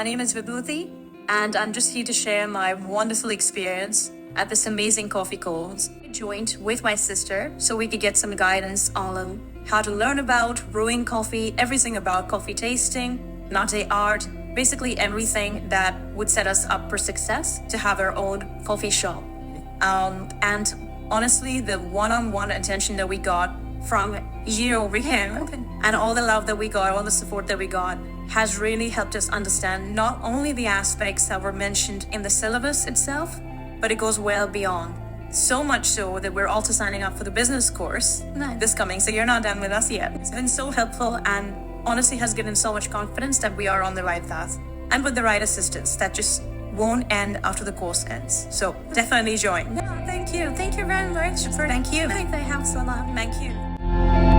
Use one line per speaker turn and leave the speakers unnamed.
My name is Vibhuti, and I'm just here to share my wonderful experience at this amazing coffee course. I joined with my sister so we could get some guidance on how to learn about brewing coffee, everything about coffee tasting, latte art, basically everything that would set us up for success to have our own coffee shop. And honestly, the one-on-one attention that we got from you over here and all the love that we got, all the support that we got has really helped us understand not only the aspects that were mentioned in the syllabus itself, but it goes well beyond. So much so that we're also signing up for the business course this coming, so you're not done with us yet. It's been so helpful and honestly has given so much confidence that we are on the right path and with the right assistance that just won't end after the course ends. So definitely join. Yeah, thank you. Thank you very much. Thank you. That helps a lot. Thank you.